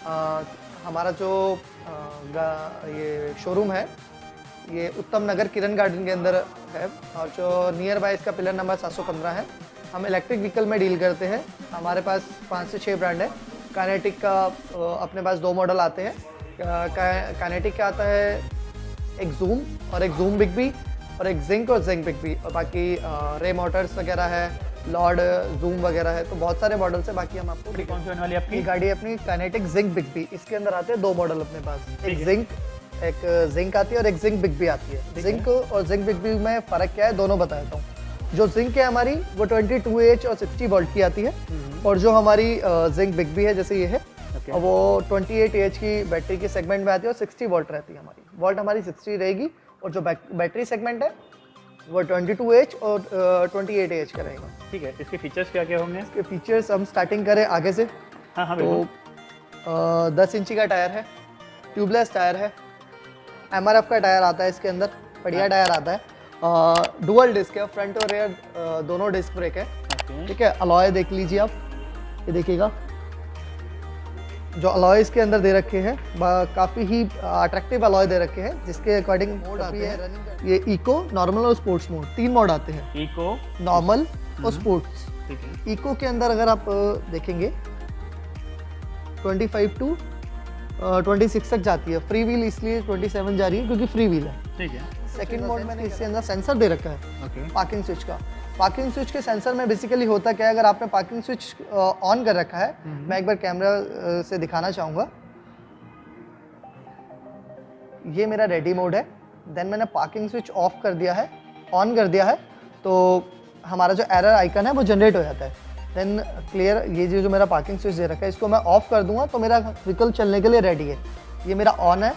हमारा जो ये शोरूम है ये उत्तम नगर किरण गार्डन के अंदर है और जो नियर बाय इसका पिलर नंबर 715 है। हम इलेक्ट्रिक व्हीकल में डील करते हैं। हमारे पास 5 से 6 ब्रांड है। काइनेटिक का अपने पास 2 मॉडल आते हैं। काइनेटिक का आता है एक जूम और एक जूम बिग बी और एक जिंक और जिंक बिग बी, और बाकी रे मोटर्स वगैरह है, लॉर्ड जूम वगैरह है, तो बहुत सारे मॉडल्स है। बाकी हम आपको कौन सी होने वाली आपकी गाड़ी है अपनी काइनेटिक जिंक बिग बी। इसके अंदर आते हैं 2 मॉडल अपने पास, एक जिंक आती है और एक जिंक बिग बी आती है। जिंक और जिंक बिग बी में फ़र्क क्या है दोनों बता देता हूँ। जो जिंक है हमारी वो 22H और 60 वोल्ट की आती है, और जो हमारी जिंक बिग बी है जैसे ये है वो 28H की बैटरी के सेगमेंट में आती है और 60 वोल्ट रहती है। हमारी वोल्ट हमारी 60 रहेगी, और जो बैटरी सेगमेंट है वो 22H और 28H का रहेगा। ठीक है, इसके फीचर्स क्या क्या होंगे? इसके फीचर्स हम स्टार्टिंग करें आगे से। हाँ तो 10 इंची का टायर है, ट्यूबलेस टायर है, MRF का टायर आता है इसके अंदर, बढ़िया टायर आता है। डुअल डिस्क है, फ्रंट और रेयर दोनों डिस्क ब्रेक है। ठीक है, अलॉय देख लीजिए आप, ये देखिएगा जो अलॉय इसके अंदर दे रखे हैं काफ़ी ही अट्रैक्टिव अलॉय दे रखे हैं, जिसके अकॉर्डिंग मोड आते हैं। ये इको, नॉर्मल और स्पोर्ट्स मोड 3 मोड आते हैं, इको, नॉर्मल और स्पोर्ट्स। ठीक है। इको के अंदर अगर आप देखेंगे 25 टू 26 तक जाती है। फ्री व्हील इसलिए 27 जा रही है क्योंकि फ्री व्हील है। ठीक है। सेकंड मोड में इसके अंदर सेंसर दे रखा है ओके। पार्किंग स्विच का। पार्किंग स्विच के सेंसर में बेसिकली होता क्या है, अगर आपने पार्किंग स्विच ऑन कर रखा है, मैं एक बार कैमरा से दिखाना चाहूँगा। ये मेरा रेडी मोड है, देन मैंने पार्किंग स्विच ऑफ कर दिया है, ऑन कर दिया है, तो हमारा जो एरर आइकन है वो जनरेट हो जाता है। देन क्लियर, ये जो मेरा पार्किंग स्विच दे रखा है इसको मैं ऑफ कर दूंगा तो मेरा व्हीकल चलने के लिए रेडी है। ये मेरा ऑन है,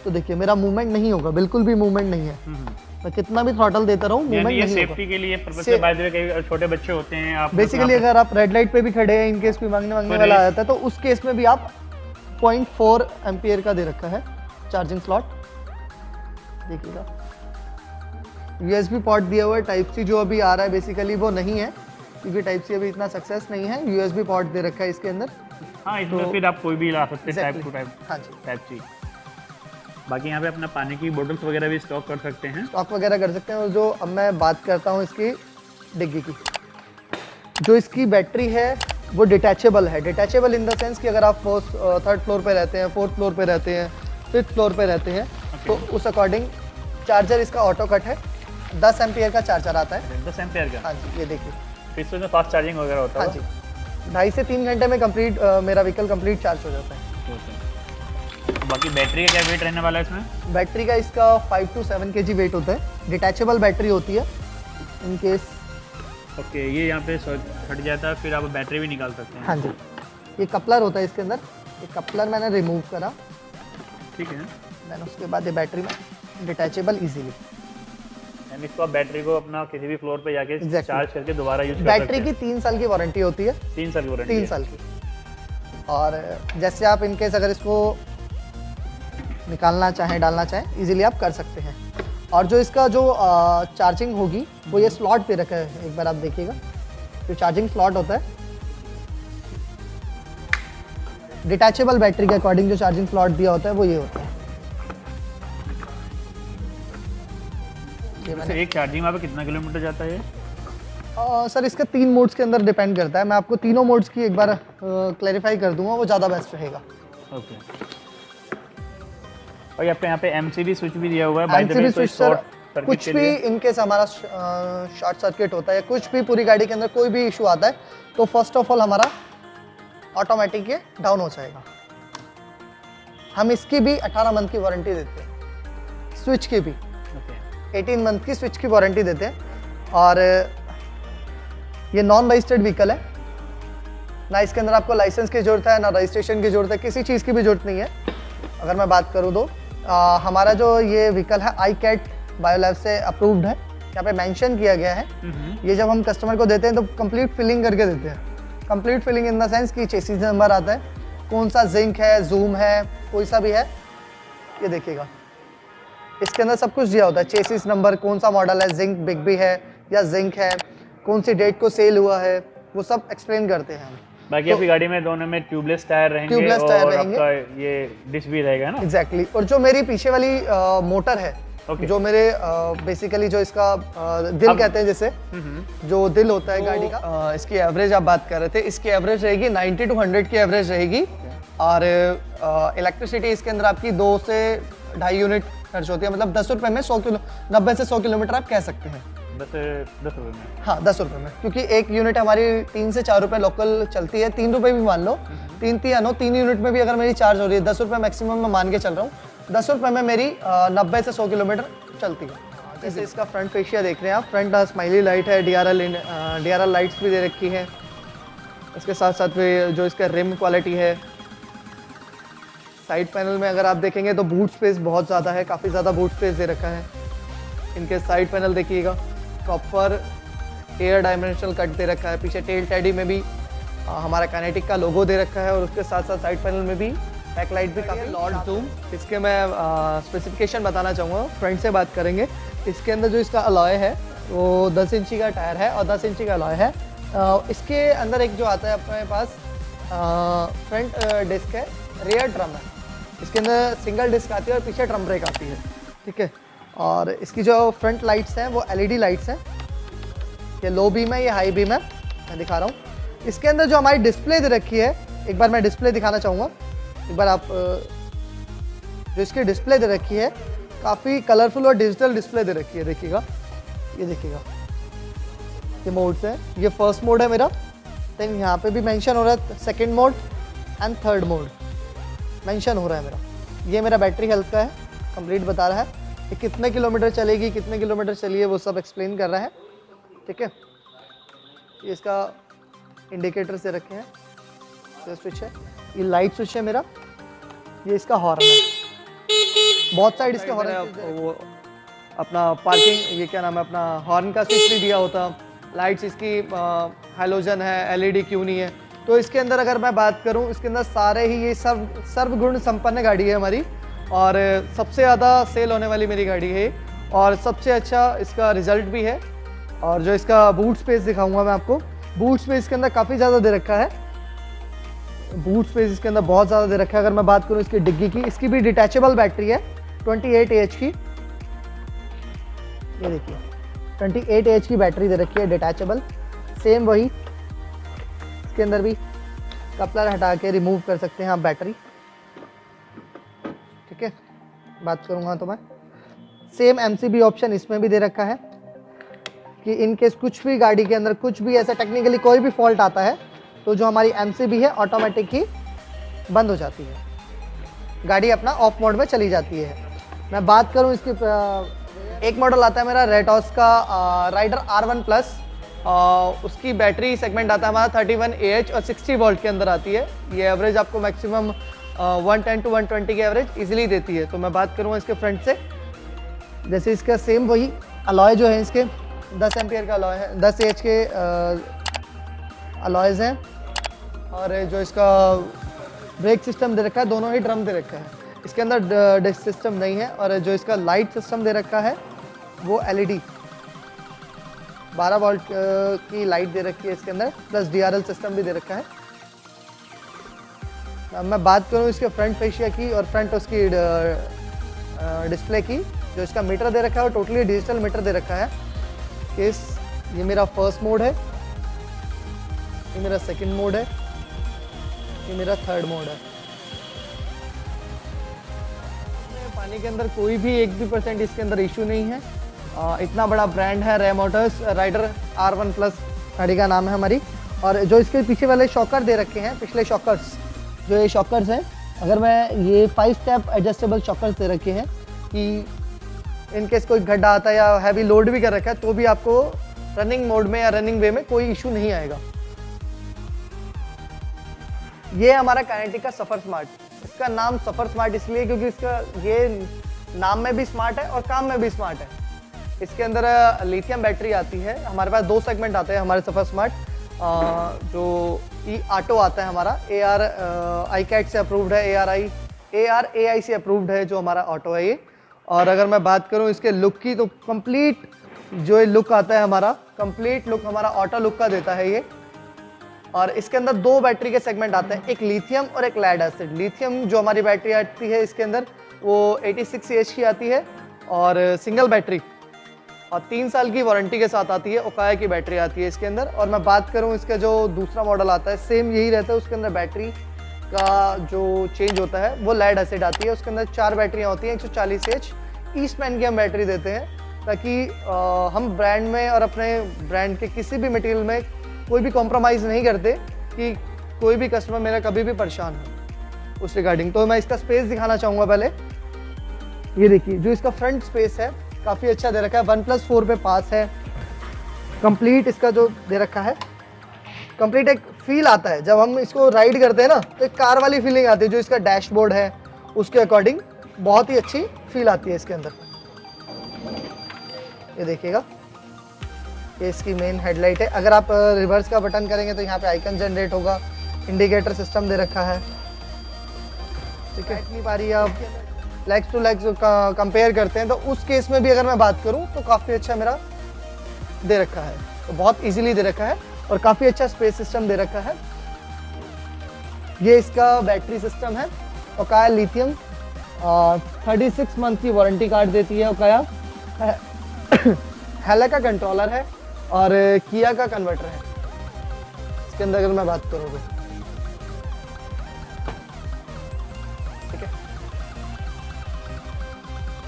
तो देखिए मेरा मूवमेंट नहीं होगा, बिल्कुल भी मूवमेंट नहीं है। मैं कितना भी थ्रॉटल देता रहूँ मूवमेंट नहीं होगा। सेफ्टी के लिए पर्पस से, बाय द वे कई छोटे बच्चे होते हैं, आप बेसिकली अगर आप रेड लाइट पे भी खड़े हैं, इनकेस कोई मांगने वाला आ जाता है, तो उस केस में भी आप 0.4 एम्पियर का दे रखा है चार्जिंग स्लॉट, देखिएगा। USB पोर्ट दिया हुआ है। टाइप सी जो अभी आ रहा है बेसिकली वो नहीं है, क्योंकि टाइप सी अभी इतना सक्सेस नहीं है। USB पोर्ट दे रखा है इसके अंदर। हाँ, इसमें फिर आप कोई भी ला सकते हैं, टाइप टू टाइप। हाँ जी, टाइप सी। बाकी यहाँ पे अपना पानी की बोतल्स वगैरह भी स्टॉक कर सकते हैं, स्टॉक वगैरह कर सकते हैं। और जो अब मैं बात करता हूँ इसकी डिग्गी की, जो इसकी बैटरी है वो डिटैचेबल है। डिटैचेबल इन द सेंस कि अगर आप 3rd फ्लोर पे रहते हैं, 4th फ्लोर पे रहते हैं, 5th फ्लोर पे रहते हैं, तो उस अकॉर्डिंग चार्जर इसका ऑटो कट है। 10 एम्पियर का चार्जर आता है। 10 एम्पियर का? हाँ जी, ये देखिए। फिर इसमें फास्ट चार्जिंग वगैरह होता है? हाँ जी, 2.5 से 3 घंटे में कंप्लीट मेरा व्हीकल कंप्लीट चार्ज हो जाता है। बाकी बैटरी का क्या वेट रहने वाला है इसमें? बैटरी का इसका 5 to 7 kg वेट होता है। डिटैचेबल बैटरी होती है इन केस। ओके, ये यहाँ पे हट जाता है, फिर आप बैटरी भी निकाल सकते हैं। हाँ जी, ये कपलर होता है इसके अंदर। ये कपलर मैंने रिमूव करा, ठीक है। मैंने उसके बाद ये बैटरी में डिटैचेबल इजीली। यानी इसको आप बैटरी को अपना किसी भी फ्लोर पे जाके चार्ज करके दोबारा यूज कर सकते हैं। बैटरी की 3 साल की वारंटी होती है। 3 साल की वारंटी? 3 साल की। और जैसे आप इनकेस अगर इसको निकालना चाहें, डालना चाहें, इजीली आप कर सकते हैं। और जो इसका जो चार्जिंग होगी वो ये स्लॉट पे रखा है, एक बार आप देखिएगा। जो चार्जिंग स्लॉट होता है डिटैचेबल बैटरी के अकॉर्डिंग, जो चार्जिंग स्लॉट दिया होता है वो ये होता है। एक चार्जिंग वहाँ पे कितना किलोमीटर जाता है? सर इसका 3 मोड्स के अंदर डिपेंड करता है। मैं आपको तीनों मोड्स की एक बार क्लैरिफाई कर दूंगा, वो ज़्यादा बेस्ट रहेगा। ओके। और यहाँ पे MCB स्विच भी दिया हुआ है। MCB स्विच सर, कुछ भी इनकेस हमारा शॉर्ट सर्किट होता है, कुछ भी पूरी गाड़ी के अंदर कोई भी इशू आता है, तो फर्स्ट ऑफ ऑल हमारा ऑटोमेटिक ये डाउन हो जाएगा। हम इसकी भी 18 मंथ की वारंटी देते हैं, स्विच की भी 18 मंथ की स्विच की वारंटी देते हैं। और ये नॉन रजिस्टर्ड व्हीकल है, ना इसके अंदर आपको लाइसेंस की जरूरत है, ना रजिस्ट्रेशन की जरूरत है, किसी चीज़ की भी जरूरत नहीं है। अगर मैं बात करूँ तो हमारा जो ये व्हीकल है iCAT बायोलैब से अप्रूव्ड है, यहाँ पे मेंशन किया गया है। ये जब हम कस्टमर को देते हैं तो कंप्लीट फिलिंग करके देते हैं। Complete filling in the sense कि चेसिस नंबर आता है, कौन सा जिंक है, जूम है, कोई सा भी है, ये देखिएगा इसके अंदर सब कुछ दिया होता है। चेसिस नंबर, कौन सा मॉडल है, जिंक बिग बी है या जिंक है, कौन सी डेट को सेल हुआ है, वो सब एक्सप्लेन करते हैं हम। बाकी तो आपकी गाड़ी में दोनों में ट्यूबलेस टायर रहेंगे ट्यूबलेस टायर और रहेंगे। आपका ये डिस्क भी रहेगा ना। एग्जैक्टली और जो मेरी पीछे वाली मोटर है, Okay. जो मेरे बेसिकली जो इसका दिल कहते हैं जैसे, जो दिल होता है गाड़ी का, इसकी एवरेज आप बात कर रहे थे, इसकी एवरेज रहेगी 90 to 100 की एवरेज रहेगी। और इलेक्ट्रिसिटी इसके अंदर आपकी 2 से 2.5 यूनिट खर्च होती है, मतलब 10 रुपये में 90 से 100 किलोमीटर आप कह सकते हैं। 10 रुपए में। हाँ 10 रुपये में, क्योंकि एक यूनिट हमारी 3 से 4 रुपये लोकल चलती है, 3 रुपये भी मान लो, 3 यूनिट में भी अगर मेरी चार्ज हो रही है 10 रुपये मैक्सिमम मैं मान के चल रहा हूँ, 10 रुपये में मेरी 90 से 100 किलोमीटर चलती है। जैसे इसका फ्रंट फेशिया देख रहे हैं आप, फ्रंट स्माइली लाइट है, DRL लाइट्स भी दे रखी है। इसके साथ साथ में जो इसका रिम क्वालिटी है, साइड पैनल में अगर आप देखेंगे तो बूट स्पेस बहुत ज़्यादा है, काफ़ी ज़्यादा बूट स्पेस दे रखा है। इनके साइड पैनल देखिएगा, प्रॉपर एयर डायमेंशनल कट दे रखा है। पीछे टेल टैडी में भी हमारा काइनेटिक का लोगो दे रखा है, और उसके साथ साथ साइड पैनल में भी बैकलाइट भी काफ़ी लॉर्ड जूम। इसके मैं स्पेसिफिकेशन बताना चाहूँगा, फ्रंट से बात करेंगे। इसके अंदर जो इसका अलॉय है वो 10 इंची का टायर है और 10 इंची का अलॉय है। इसके अंदर एक जो आता है अपने पास फ्रंट डिस्क है, रियर ड्रम है। इसके अंदर सिंगल डिस्क आती है और पीछे ड्रम ब्रेक आती है, ठीक है। और इसकी जो फ्रंट लाइट्स हैं वो LED लाइट्स हैं। ये लो बीम है, ये हाई बीम है, मैं दिखा रहा हूँ। इसके अंदर जो हमारी डिस्प्ले दे रखी है, एक बार मैं डिस्प्ले दिखाना चाहूँगा। एक बार आप जो इसकी डिस्प्ले दे रखी है, काफ़ी कलरफुल और डिजिटल डिस्प्ले दे रखी है। देखिएगा, ये देखिएगा, ये मोड्स है। ये फर्स्ट मोड है मेरा, देन यहाँ पे भी मेंशन हो रहा है second mode and third mode mention हो रहा है मेरा। ये मेरा बैटरी हेल्थ का है, कंप्लीट बता रहा है कि कितने किलोमीटर चलेगी, कितने किलोमीटर चलिए, वो सब एक्सप्लेन कर रहा है, ठीक है। ये इसका इंडिकेटर से रखे हैं, ये स्विच है, ये लाइट स्विच है मेरा, ये इसका हॉर्न है। बहुत साइड इसके हॉर्न है, वो अपना पार्किंग, ये क्या नाम है, अपना हॉर्न का स्विच भी दिया होता। लाइट्स इसकी हैलोजन है, LED क्यों नहीं है। तो इसके अंदर अगर मैं बात करूं, इसके अंदर सारे ही ये सब सर्वगुण संपन्न गाड़ी है हमारी, और सबसे ज़्यादा सेल होने वाली मेरी गाड़ी है, और सबसे अच्छा इसका रिजल्ट भी है। और जो इसका बूट स्पेस दिखाऊंगा मैं आपको, बूट स्पेस इसके अंदर काफ़ी ज़्यादा दे रखा है। बूट स्पेस इसके अंदर बहुत ज़्यादा दे रखा है। अगर मैं बात करूं इसकी डिग्गी की, इसकी भी डिटैचेबल बैटरी है 28 AH की। ये देखिए 28 AH की बैटरी दे रखी है डिटैचेबल। सेम वही इसके अंदर भी कपलर हटा के रिमूव कर सकते हैं आप बैटरी, ठीक है। बात करूंगा तो मैं सेम MCB ऑप्शन इसमें भी दे रखा है कि इन केस कुछ भी गाड़ी के अंदर कुछ भी ऐसा टेक्निकली कोई भी फॉल्ट आता है तो जो हमारी MCB है ऑटोमेटिक ही बंद हो जाती है, गाड़ी अपना ऑफ मोड में चली जाती है। मैं बात करूं इसकी, एक मॉडल आता है मेरा रेटॉस का राइडर R1 प्लस, उसकी बैटरी सेगमेंट आता है हमारा 31 AH और 60 वोल्ट के अंदर आती है। ये एवरेज आपको मैक्सिमम 110 to 120 की एवरेज इजीली देती है। तो मैं बात करूँगा इसके फ्रंट से, जैसे इसका सेम वही अलॉय जो है, इसके 10 एम्पियर का अलॉय है, 10 AH के अलॉयज़ हैं। और जो इसका ब्रेक सिस्टम दे रखा है, दोनों ही ड्रम दे रखा है। इसके अंदर डिस्क सिस्टम नहीं है। और जो इसका लाइट सिस्टम दे रखा है वो LED 12 वोल्ट की लाइट दे रखी है इसके अंदर, प्लस DRL सिस्टम भी दे रखा है। अब मैं बात करूँ इसके फ्रंट फेशिया की और फ्रंट उसकी डिस्प्ले की, जो इसका मीटर दे रखा है वो टोटली डिजिटल मीटर दे रखा है। ये मेरा फर्स्ट मोड है, ये मेरा सेकंड मोड है, ये मेरा थर्ड मोड है। पानी के अंदर कोई भी 1% इसके अंदर इशू नहीं है। इतना बड़ा ब्रांड है रे मोटर्स, राइडर R1 प्लस गाड़ी का नाम है हमारी। और जो इसके पीछे वाले शॉकर दे रखे हैं, पिछले शॉकर्स, जो ये शॉकर्स हैं, अगर मैं ये 5 स्टेप एडजस्टेबल शॉकर्स दे रखे हैं कि इन केस कोई गड्ढा आता है या हैवी लोड भी कर रखा है तो भी आपको रनिंग मोड में या रनिंग वे में कोई इशू नहीं आएगा। ये हमारा काइनेटिक का सफर स्मार्ट, इसका नाम सफर स्मार्ट इसलिए क्योंकि इसका ये नाम में भी स्मार्ट है और काम में भी स्मार्ट है। इसके अंदर लिथियम बैटरी आती है। हमारे पास 2 सेगमेंट आते हैं हमारे सफर स्मार्ट, जो ऑटो आता है हमारा, AR ICAT से अप्रूव्ड है, AR AI से अप्रूव्ड है जो हमारा ऑटो है ये। और अगर मैं बात करूं इसके लुक की, तो कंप्लीट जो ये लुक आता है हमारा, कंप्लीट लुक हमारा ऑटो लुक का देता है ये। और इसके अंदर 2 बैटरी के सेगमेंट आते हैं, एक लिथियम और एक लेड एसिड। लिथियम जो हमारी बैटरी आती है इसके अंदर वो 86 AH की आती है और सिंगल बैटरी, और 3 साल की वारंटी के साथ आती है। ओकाया की बैटरी आती है इसके अंदर। और मैं बात करूं इसका जो दूसरा मॉडल आता है सेम यही रहता है, उसके अंदर बैटरी का जो चेंज होता है वो लेड एसिड आती है। उसके अंदर 4 बैटरियाँ होती हैं 140 AH ईस्टमैन की हम बैटरी देते हैं, ताकि हम ब्रांड में और अपने ब्रांड के किसी भी मटेरियल में कोई भी कॉम्प्रोमाइज़ नहीं करते कि कोई भी कस्टमर मेरा कभी भी परेशान हो उस रिगार्डिंग। तो मैं इसका स्पेस दिखाना चाहूँगा पहले। ये देखिए जो इसका फ्रंट स्पेस है काफ़ी अच्छा दे रखा है, 1+4 पे पास है। कंप्लीट इसका जो दे रखा है, कंप्लीट एक फील आता है जब हम इसको राइड करते हैं ना, तो एक कार वाली फीलिंग आती है। जो इसका डैशबोर्ड है उसके अकॉर्डिंग बहुत ही अच्छी फील आती है इसके अंदर। ये देखिएगा, ये इसकी मेन हेडलाइट है। अगर आप रिवर्स का बटन करेंगे तो यहाँ पे आइकन जनरेट होगा। इंडिकेटर सिस्टम दे रखा है, ठीक है। इतनी बारी आप लेग्स टू लेग्स कंपेयर करते हैं तो उस केस में भी अगर मैं बात करूं तो काफ़ी अच्छा मेरा दे रखा है, तो बहुत इजीली दे रखा है और काफ़ी अच्छा स्पेस सिस्टम दे रखा है। ये इसका बैटरी सिस्टम है, ओकाया लिथियम, 36 मंथ की वारंटी कार्ड देती है ओकाया। हेला का कंट्रोलर है और किया का कन्वर्टर है इसके अंदर अगर मैं बात करूँ तो, ठीक है।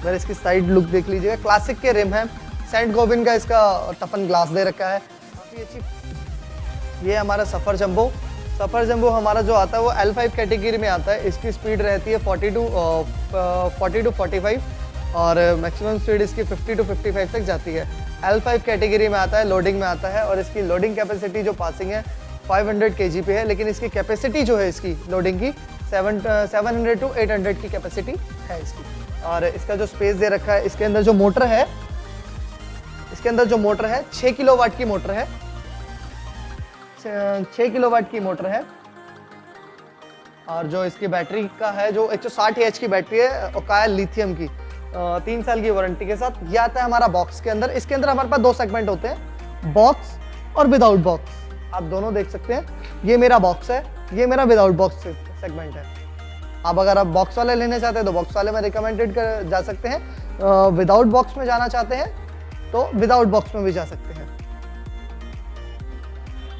अगर इसकी साइड लुक देख लीजिएगा, क्लासिक के रिम है, सेंट गोबिन का इसका टफन ग्लास दे रखा है, काफ़ी अच्छी। ये हमारा सफ़र जंबो हमारा जो आता है वो L5 कैटेगरी में आता है। इसकी स्पीड रहती है 40 to 45 और मैक्सिमम स्पीड इसकी 50 to 55 तक जाती है। L5 कैटेगरी में आता है, लोडिंग में आता है और इसकी लोडिंग कैपेसिटी जो पासिंग है 500 kg पे है, लेकिन इसकी कैपेसिटी जो है इसकी लोडिंग की 700 to 800 की कैपेसिटी है इसकी। और इसका जो स्पेस दे रखा है, इसके अंदर जो मोटर है, 6 किलोवाट की मोटर है, 6 किलोवाट की मोटर है। और जो इसकी बैटरी का है जो 160 AH की बैटरी है ओकाया लिथियम की, 3 साल की वारंटी के साथ। ये आता है हमारा बॉक्स के अंदर। इसके अंदर हमारे पास 2 सेगमेंट होते हैं, बॉक्स और विदाउट बॉक्स। आप दोनों देख सकते हैं, ये मेरा बॉक्स है, ये मेरा विदाउट बॉक्स सेगमेंट है। आप अगर आप बॉक्स वाले लेने चाहते हैं तो बॉक्स वाले में रिकमेंडेड कर जा सकते हैं, विदाउट बॉक्स में जाना चाहते हैं तो विदाउट बॉक्स में भी जा सकते हैं।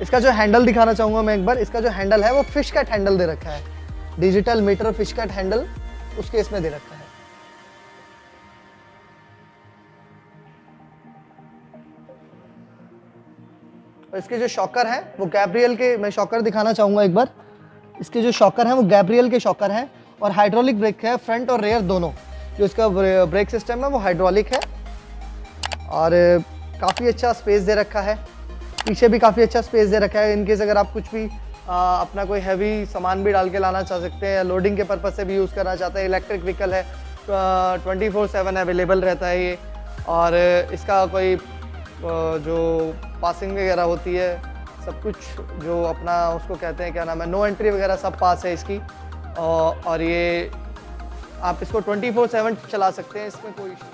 इसका जो हैंडल दिखाना चाहूँगा मैं एक बार। इसका जो हैंडल है वो फिश कट हैंडल दे रखा है, digital meter fish cut handle उसके इसमें दे रखा है। और इसके जो शॉकर हैं वो गैब्रियल के, मैं शॉकर दिखाना चाहूँगा एक बार। इसके जो शॉकर हैं वो गैब्रियल के शॉकर हैं और हाइड्रोलिक ब्रेक है, फ्रंट और रेयर दोनों। जो इसका ब्रेक सिस्टम है वो हाइड्रोलिक है और काफ़ी अच्छा स्पेस दे रखा है। पीछे भी काफ़ी अच्छा स्पेस दे रखा है। इनकेस अगर आप कुछ भी अपना कोई हैवी सामान भी डाल के लाना चाह सकते हैं या लोडिंग के पर्पज़ से भी यूज़ करना चाहते हैं। इलेक्ट्रिक व्हीकल है, 24/7 अवेलेबल रहता है ये। और इसका कोई जो पासिंग वगैरह होती है, सब कुछ जो अपना उसको कहते हैं क्या नाम है, नो एंट्री वगैरह सब पास है इसकी। और ये आप इसको 24/7 चला सकते हैं, इसमें कोई इशू